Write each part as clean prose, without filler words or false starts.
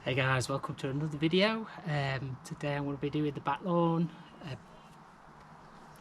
Hey guys, welcome to another video. Today I'm going to be doing the back lawn.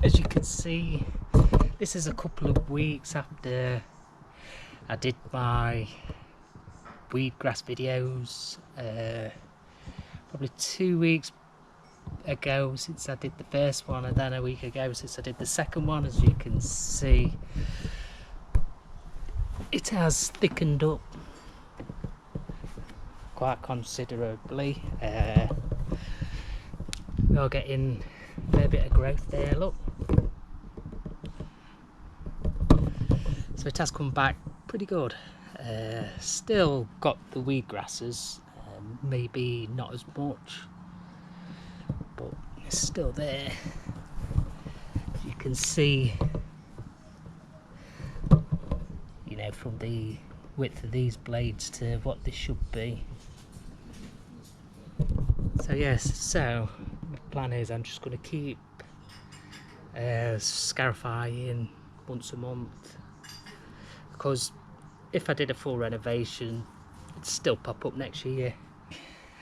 As you can see, this is a couple of weeks after I did my weed grass videos. Probably 2 weeks ago since I did the first one, and then a week ago since I did the second one. As you can see, it has thickened up quite considerably. We are getting a fair bit of growth there, look. So it has come back pretty good. Still got the weed grasses, maybe not as much, but it's still there. You can see, you know, from the width of these blades to what this should be. So yes, so the plan is I'm just going to keep scarifying once a month, because if I did a full renovation it'd still pop up next year. I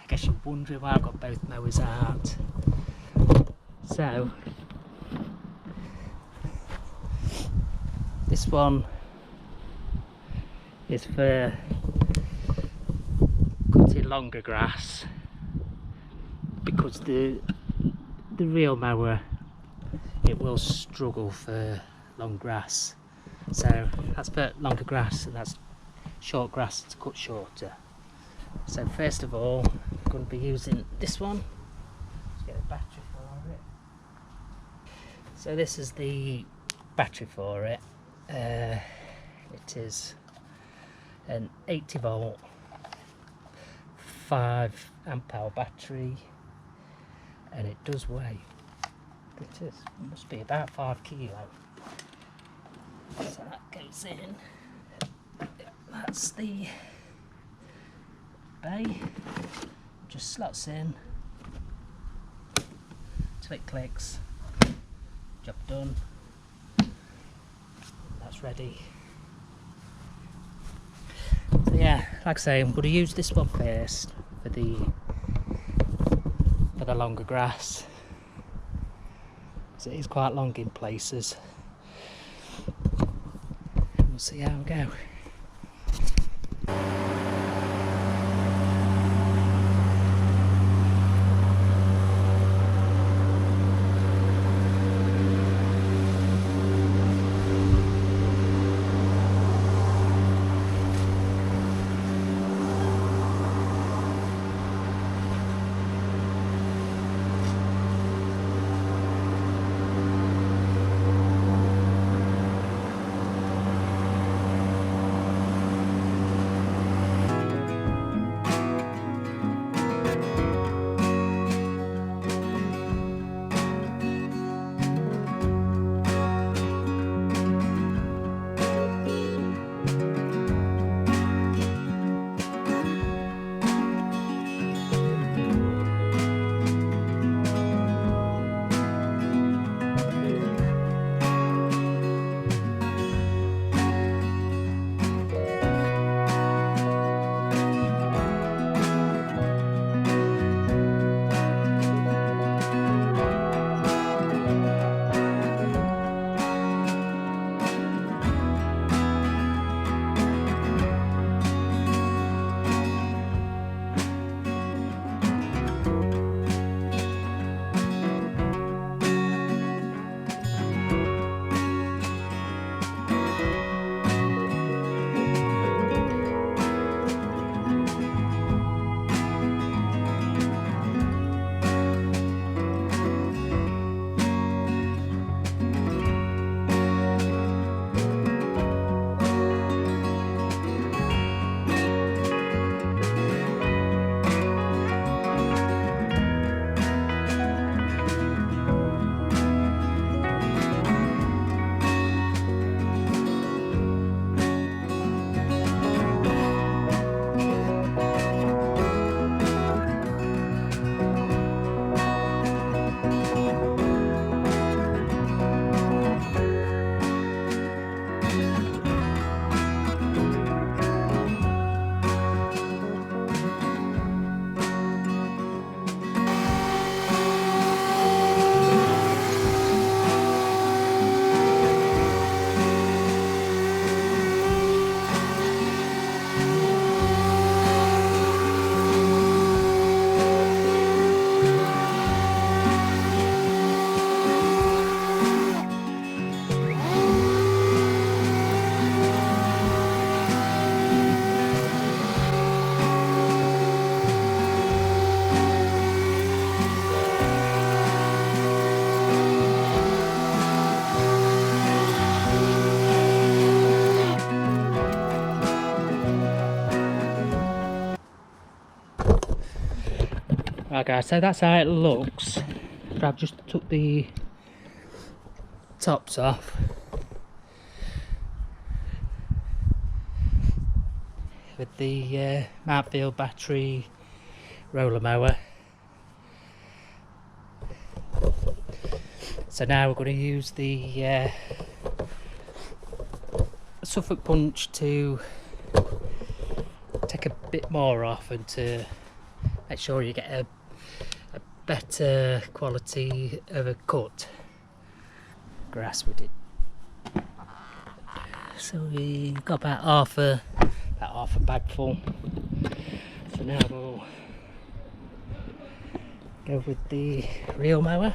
guess you're wondering why I've got both mowers out. So this one is for cutting longer grass, because the real mower, it will struggle for long grass. So that's for longer grass, and that's short grass to cut shorter. So first of all, I'm going to be using this one. Let's get a battery for it. So this is the battery for it. It is an 80 volt 5 amp hour battery, and it does weigh, it must be about 5 kilo. So that goes in, that's the bay, just slots in till it clicks, job done, that's ready. So yeah, like I say, I'm going to use this one first for the longer grass, so it is quite long in places. We'll see how we go. Right guys, so that's how it looks. I've just took the tops off with the Mountfield battery roller mower. So now we're going to use the Suffolk punch to take a bit more off and to make sure you get a better quality of a cut. Grass we did. So we got about half a bag full. So now we'll go with the reel mower.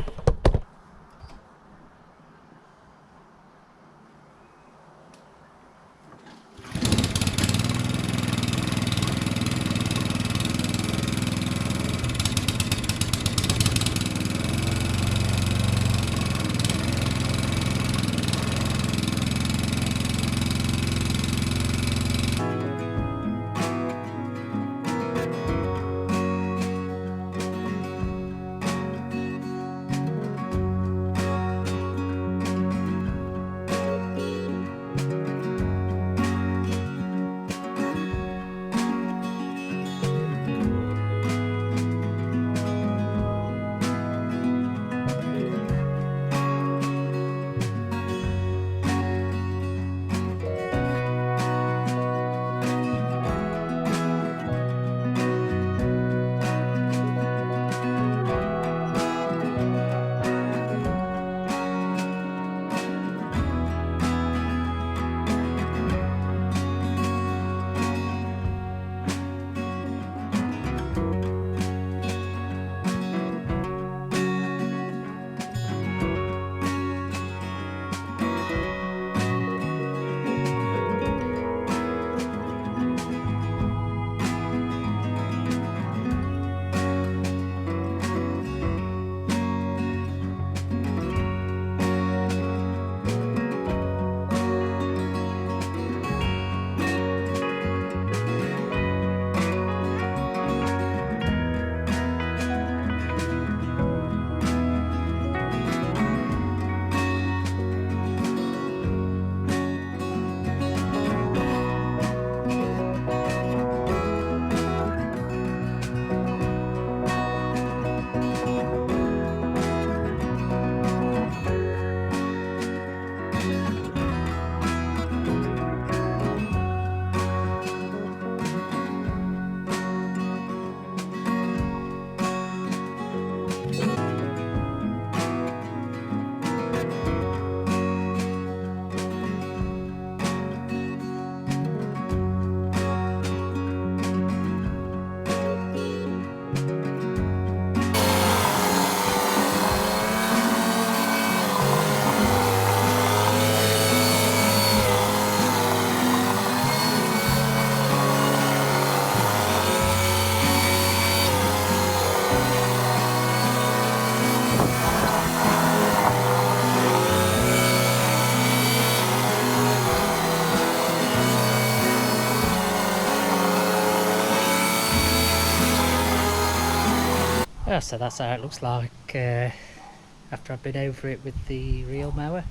Yeah, so that's how it looks like after I've been over it with the reel mower.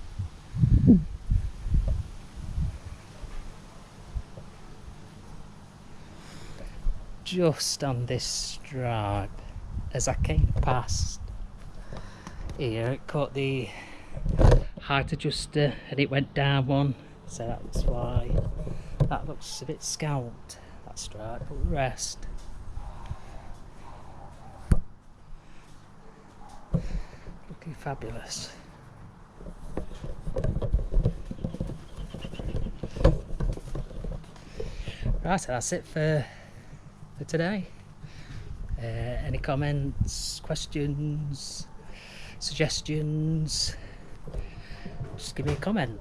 Just on this stripe, as I came past here, it caught the height adjuster and it went down one, so that's why that looks a bit scalped, that stripe, but the rest looking fabulous. Right, so that's it for today. Any comments, questions, suggestions, just give me a comment.